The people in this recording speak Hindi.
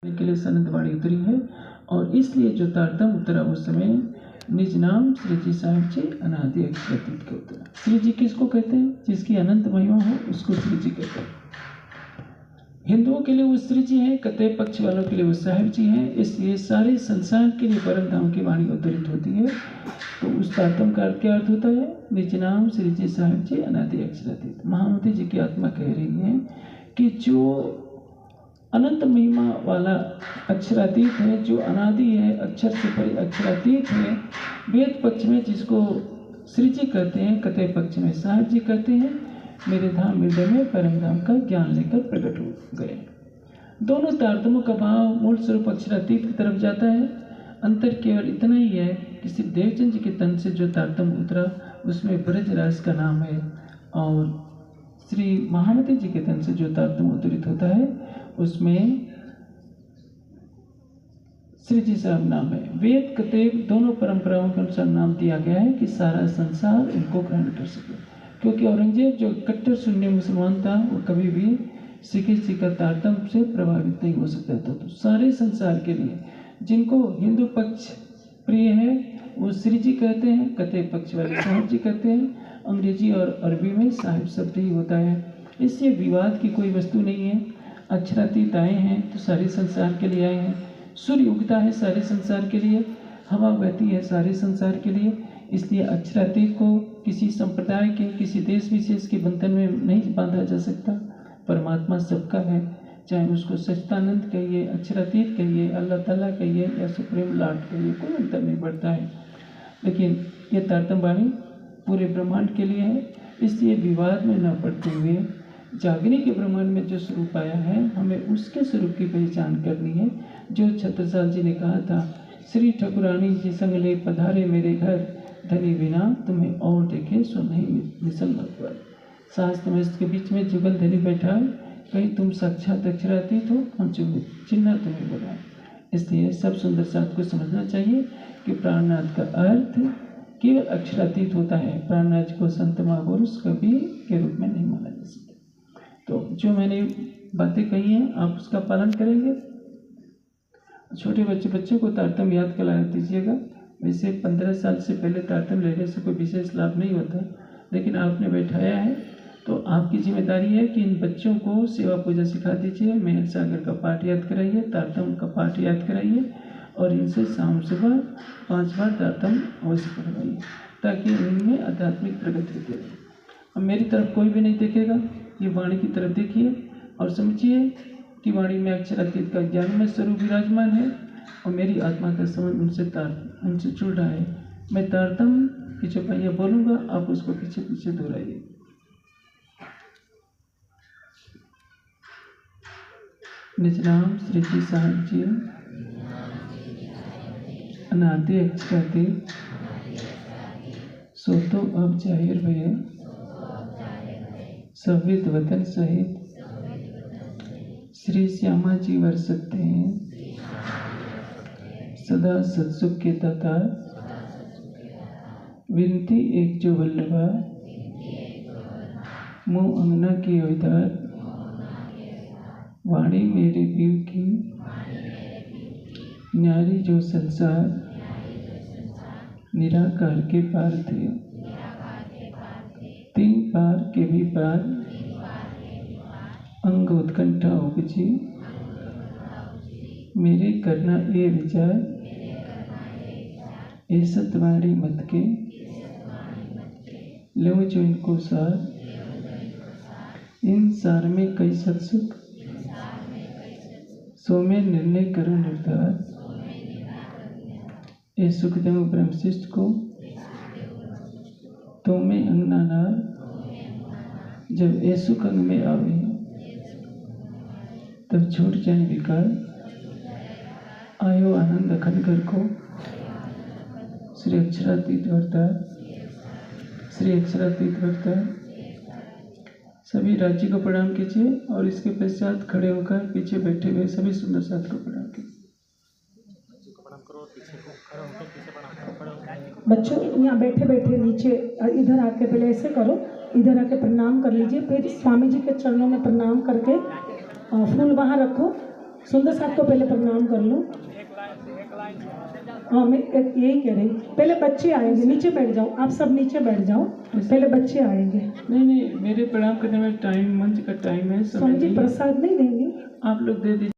के लिए सनदवाणी उतरी है और इसलिए जो तारतम उतरा उस समय निज नाम श्री जी साहिब जी अनादि अक्षरातीत के उतरा। श्री जी किसको कहते हैं? जिसकी अनंत महिमा हो उसको श्री जी कहते हैं। हिंदुओं के लिए वो श्री जी हैं, कतई पक्ष वालों के लिए वो साहिब जी हैं। इसलिए सारे संसार के लिए परम धाम की वाणी अवतरित होती है। तो उस तारतम का क्या अर्थ होता है? निज नाम श्री जी साहिब जी अनादि अक्षरातीत। महामती जी की आत्मा कह रही है कि जो अनंत महिमा वाला अक्षरातीत है, जो अनादि है, अक्षर से परे अक्षरातीत है, वेद पक्ष में जिसको श्री जी कहते हैं, कतई पक्ष में साहिब जी कहते हैं, मेरे धाम हृदय में परम धाम का ज्ञान लेकर प्रकट हो गए। दोनों तारतमों का भाव मूल स्वरूप अक्षरातीत की तरफ जाता है। अंतर केवल इतना ही है कि श्री देवचंद जी के तन से जो तारतम उतरा उसमें ब्रजराज का नाम है और श्री महामती जी के तन से जो तारतम उतरित होता है उसमें श्री जी साहब नाम है। वेद कतई दोनों परंपराओं के अनुसार नाम दिया गया है कि सारा संसार इनको ग्रहण कर सके, क्योंकि औरंगजेब जो कट्टर सुन्नी मुसलमान था वो कभी भी सिख जी का तारतम से प्रभावित नहीं हो सकता था। तो सारे संसार के लिए जिनको हिंदू पक्ष प्रिय है वो श्री जी कहते हैं, कतई पक्ष वाले साहिब जी कहते हैं। अंग्रेजी और अरबी में साहिब शब्द ही होता है। इससे विवाद की कोई वस्तु नहीं है। अक्षरातीत आए हैं तो सारे संसार के लिए आए हैं। सूर्य उगता है सारे संसार के लिए, हवा बहती है सारे संसार के लिए। इसलिए अक्षरातीत को किसी संप्रदाय के, किसी देश विशेष के बंधन में नहीं बांधा जा सकता। परमात्मा सबका है, चाहे उसको सच्चिदानंद कहिए, अक्षरातीत कहिए, अल्लाह ताला कहिए या सुप्रीम लॉर्ड कहिए, कोई अंतर नहीं पड़ता है। लेकिन ये तारतम वाणी पूरे ब्रह्मांड के लिए है। इसलिए विवाद में न पड़ते हुए जागने के ब्रह्मांड में जो स्वरूप आया है हमें उसके स्वरूप की पहचान करनी है। जो छत्रसाल जी ने कहा था, श्री ठकुरानी जी संग ले पधारे मेरे घर, धनी बिना तुम्हें और देखे सो नहीं मिसल मत। शास्त्र में के बीच में जुगल धनी बैठा है, कहीं तुम साक्षात अक्षरातीत हो, हम चिन्ह तुम्हें बुलाए। इसलिए सब सुंदर साथ को समझना चाहिए कि प्राणनाथ का अर्थ केवल अक्षरातीत होता है। प्राणनाथ को संत महापुरुष कभी के रूप में नहीं माना जा सकता। तो जो मैंने बातें कही हैं आप उसका पालन करेंगे। छोटे बच्चों को तारतम याद करा दीजिएगा। वैसे 15 साल से पहले तारतम लेने से कोई विशेष लाभ नहीं होता, लेकिन आपने बैठाया है तो आपकी जिम्मेदारी है कि इन बच्चों को सेवा पूजा सिखा दीजिए। महल सागर का पाठ याद कराइए, तारतम का पाठ याद कराइए और इनसे शाम सुबह 5 बार तारतम अवश्य पढ़वाइए ताकि इनमें आध्यात्मिक प्रगति होती रहे। अब मेरी तरफ कोई भी नहीं देखेगा, ये वाणी की तरफ देखिए और समझिए कि वाणी में अक्षरातीत का ज्ञानमय स्वरूप विराजमान है और मेरी आत्मा का संबंध उनसे जुड़ रहा है। मैं तारतम की चौपाइयाँ बोलूँगा, आप उसको पीछे पीछे दोहराइए। निज नाम श्री जी साहिब जी अनादि अक्षरातीत, सो तो अब जाहिर भये सविद वतन सहित श्री श्यामा जी वर्षते हैं सदा सत्सुख के दाता। विनती एक जो वल्लभा मुँह अंगना की उधार, वाणी मेरे पीर की न्यारी जो संसार निराकार के पार थे। 3 पार के भी पार अंग उत्कंठा उपजी, मेरे करना ये विचार ये सतवाणी मत के लो जो इनको सार। इन सार में कई सत्सुख सो में निर्णय करो निर्धार। ये सुखदेव ब्रह्मशिष्ट को तो में अंगना नार, जब ये सुख अंग में आवे तब छूट जाए विकार। आयो आनंद अखंड घर को श्री अक्षरातीत वर्ता, श्री अक्षरातीत वर्ता। सभी राज्य को प्रणाम कीजिए और इसके पश्चात खड़े होकर पीछे बैठे हुए सभी सुंदर साथ को प्रणाम कीजिए। बच्चों यहाँ बैठे बैठे नीचे इधर आके पहले ऐसे करो, इधर आके प्रणाम कर लीजिए, फिर स्वामी जी के चरणों में प्रणाम करके फूल वहाँ रखो, सुंदर साहब को पहले प्रणाम कर लो। हाँ, मैं यही कह रही हूँ, पहले बच्चे आएंगे, नीचे बैठ जाओ, आप सब नीचे बैठ जाओ, पहले बच्चे आएंगे। नहीं, मेरे प्रणाम करने में टाइम, मंच का टाइम है, समय स्वामी जी नहीं है। प्रसाद नहीं देंगे? आप लोग दे दीजिए।